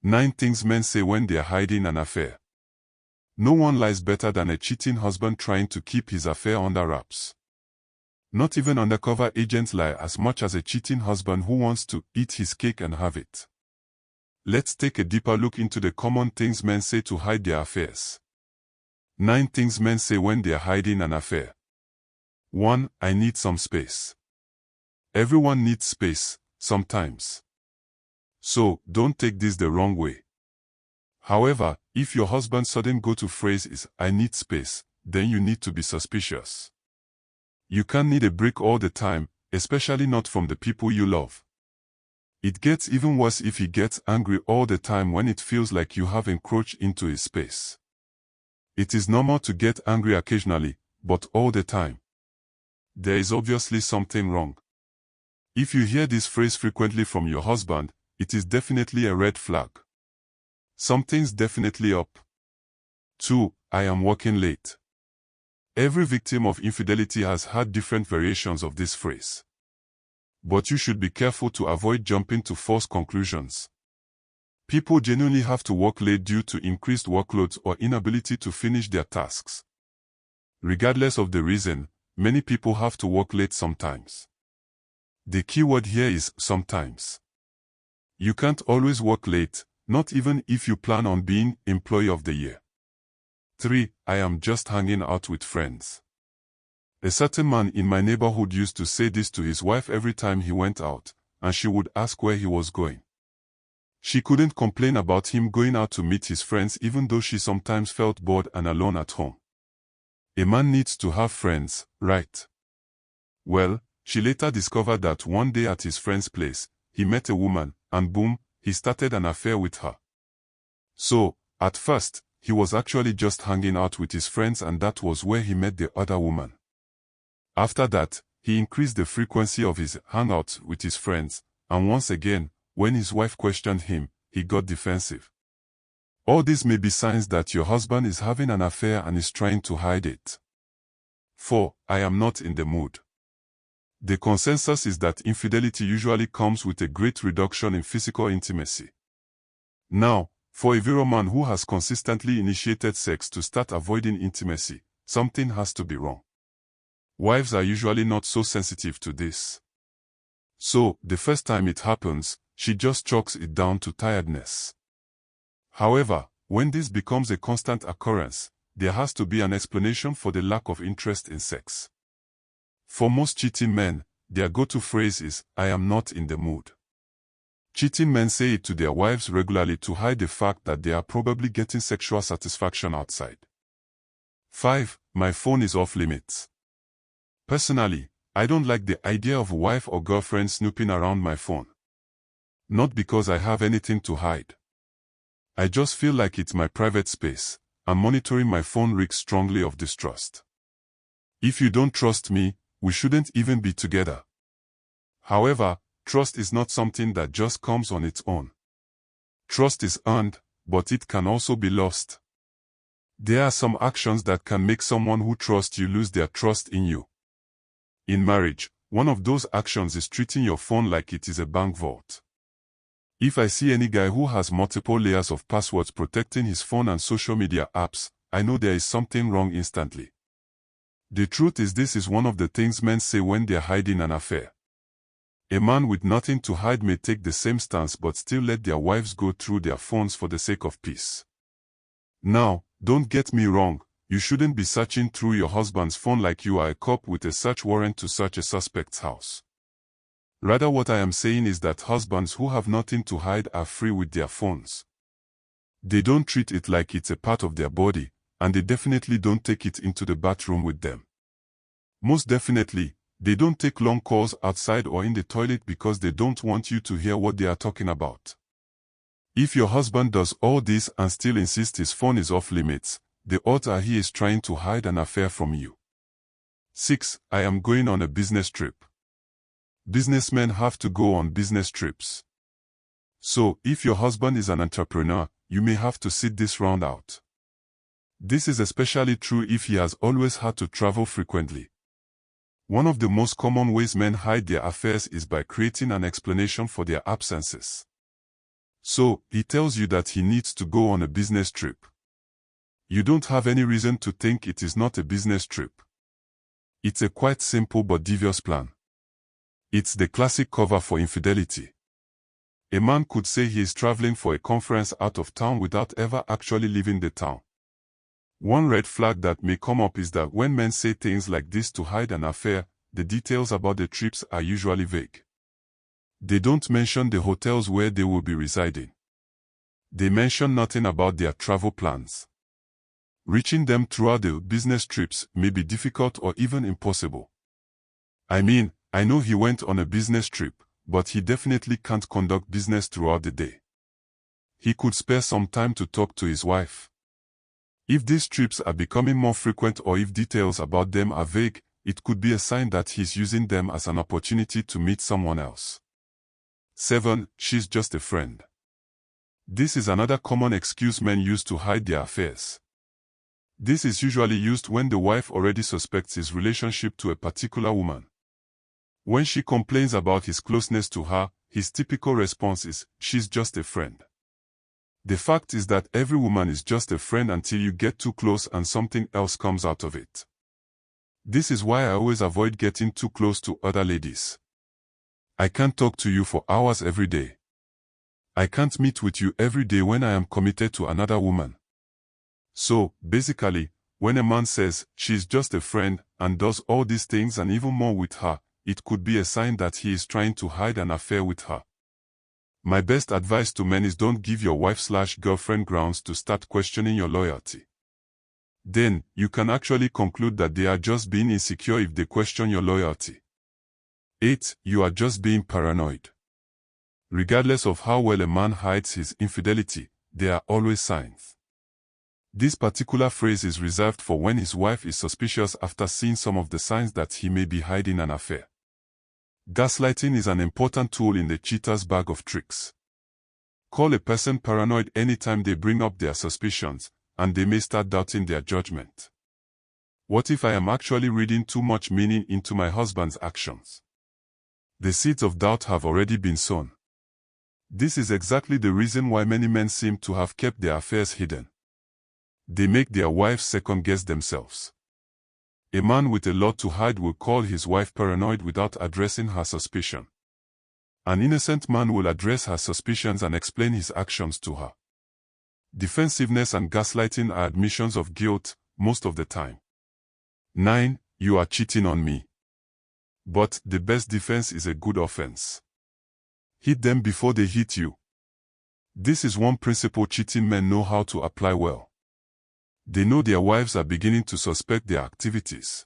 9 things men say when they're hiding an affair. No one lies better than a cheating husband trying to keep his affair under wraps. Not even undercover agents lie as much as a cheating husband who wants to eat his cake and have it. Let's take a deeper look into the common things men say to hide their affairs. 9 things men say when they're hiding an affair. 1. I need some space. Everyone needs space, sometimes. So, don't take this the wrong way. However, if your husband's sudden go-to phrase is, I need space, then you need to be suspicious. You can't need a break all the time, especially not from the people you love. It gets even worse if he gets angry all the time when it feels like you have encroached into his space. It is normal to get angry occasionally, but all the time. There is obviously something wrong. If you hear this phrase frequently from your husband, it is definitely a red flag. Something's definitely up. 2. I am working late. Every victim of infidelity has had different variations of this phrase. But you should be careful to avoid jumping to false conclusions. People genuinely have to work late due to increased workloads or inability to finish their tasks. Regardless of the reason, many people have to work late sometimes. The key word here is sometimes. You can't always work late, not even if you plan on being Employee of the Year. 3. I am just hanging out with friends. A certain man in my neighborhood used to say this to his wife every time he went out, and she would ask where he was going. She couldn't complain about him going out to meet his friends even though she sometimes felt bored and alone at home. A man needs to have friends, right? Well, she later discovered that one day at his friend's place, he met a woman, and boom, he started an affair with her. So, at first, he was actually just hanging out with his friends and that was where he met the other woman. After that, he increased the frequency of his hangouts with his friends, and once again, when his wife questioned him, he got defensive. All these may be signs that your husband is having an affair and is trying to hide it. 4. I am not in the mood. The consensus is that infidelity usually comes with a great reduction in physical intimacy. Now, for a virile man who has consistently initiated sex to start avoiding intimacy, something has to be wrong. Wives are usually not so sensitive to this. So, the first time it happens, she just chalks it down to tiredness. However, when this becomes a constant occurrence, there has to be an explanation for the lack of interest in sex. For most cheating men, their go-to phrase is, I am not in the mood. Cheating men say it to their wives regularly to hide the fact that they are probably getting sexual satisfaction outside. 5. My phone is off limits. Personally, I don't like the idea of a wife or girlfriend snooping around my phone. Not because I have anything to hide. I just feel like it's my private space, and monitoring my phone reeks strongly of distrust. If you don't trust me, we shouldn't even be together. However, trust is not something that just comes on its own. Trust is earned, but it can also be lost. There are some actions that can make someone who trusts you lose their trust in you. In marriage, one of those actions is treating your phone like it is a bank vault. If I see any guy who has multiple layers of passwords protecting his phone and social media apps, I know there is something wrong instantly. The truth is this is one of the things men say when they're hiding an affair. A man with nothing to hide may take the same stance but still let their wives go through their phones for the sake of peace. Now, don't get me wrong, you shouldn't be searching through your husband's phone like you are a cop with a search warrant to search a suspect's house. Rather, what I am saying is that husbands who have nothing to hide are free with their phones. They don't treat it like it's a part of their body, and they definitely don't take it into the bathroom with them. Most definitely, they don't take long calls outside or in the toilet because they don't want you to hear what they are talking about. If your husband does all this and still insists his phone is off limits, the odds are he is trying to hide an affair from you. 6. I am going on a business trip. Businessmen have to go on business trips. So, if your husband is an entrepreneur, you may have to sit this round out. This is especially true if he has always had to travel frequently. One of the most common ways men hide their affairs is by creating an explanation for their absences. So, he tells you that he needs to go on a business trip. You don't have any reason to think it is not a business trip. It's a quite simple but devious plan. It's the classic cover for infidelity. A man could say he is traveling for a conference out of town without ever actually leaving the town. One red flag that may come up is that when men say things like this to hide an affair, the details about the trips are usually vague. They don't mention the hotels where they will be residing. They mention nothing about their travel plans. Reaching them throughout the business trips may be difficult or even impossible. I mean, I know he went on a business trip, but he definitely can't conduct business throughout the day. He could spare some time to talk to his wife. If these trips are becoming more frequent or if details about them are vague, it could be a sign that he's using them as an opportunity to meet someone else. 7. She's just a friend. This is another common excuse men use to hide their affairs. This is usually used when the wife already suspects his relationship to a particular woman. When she complains about his closeness to her, his typical response is, "She's just a friend." The fact is that every woman is just a friend until you get too close and something else comes out of it. This is why I always avoid getting too close to other ladies. I can't talk to you for hours every day. I can't meet with you every day when I am committed to another woman. So, basically, when a man says, "She's just a friend," and does all these things and even more with her, it could be a sign that he is trying to hide an affair with her. My best advice to men is don't give your wife/girlfriend grounds to start questioning your loyalty. Then, you can actually conclude that they are just being insecure if they question your loyalty. 8. You are just being paranoid. Regardless of how well a man hides his infidelity, there are always signs. This particular phrase is reserved for when his wife is suspicious after seeing some of the signs that he may be hiding an affair. Gaslighting is an important tool in the cheater's bag of tricks. Call a person paranoid anytime they bring up their suspicions, and they may start doubting their judgment. What if I am actually reading too much meaning into my husband's actions? The seeds of doubt have already been sown. This is exactly the reason why many men seem to have kept their affairs hidden. They make their wives second-guess themselves. A man with a lot to hide will call his wife paranoid without addressing her suspicion. An innocent man will address her suspicions and explain his actions to her. Defensiveness and gaslighting are admissions of guilt, most of the time. 9. You are cheating on me. But the best defense is a good offense. Hit them before they hit you. This is one principle cheating men know how to apply well. They know their wives are beginning to suspect their activities.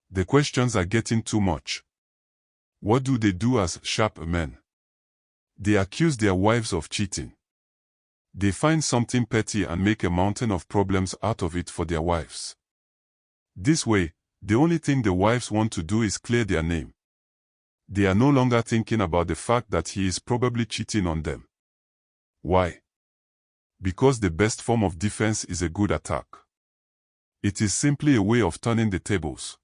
The questions are getting too much. What do they do as sharp men? They accuse their wives of cheating. They find something petty and make a mountain of problems out of it for their wives. This way, the only thing the wives want to do is clear their name. They are no longer thinking about the fact that he is probably cheating on them. Why? Because the best form of defense is a good attack. It is simply a way of turning the tables.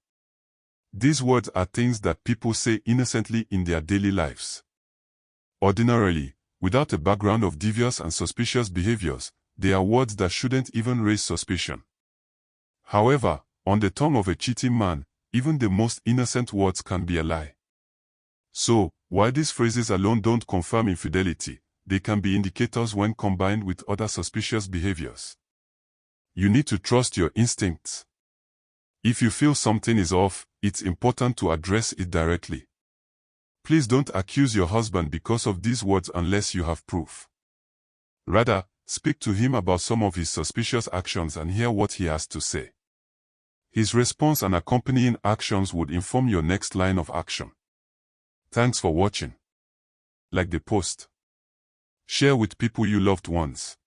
These words are things that people say innocently in their daily lives. Ordinarily, without a background of devious and suspicious behaviors, they are words that shouldn't even raise suspicion. However, on the tongue of a cheating man, even the most innocent words can be a lie. So, while these phrases alone don't confirm infidelity, they can be indicators when combined with other suspicious behaviors. You need to trust your instincts. If you feel something is off, it's important to address it directly. Please don't accuse your husband because of these words unless you have proof. Rather, speak to him about some of his suspicious actions and hear what he has to say. His response and accompanying actions would inform your next line of action. Thanks for watching. Like the post. Share with people you loved ones.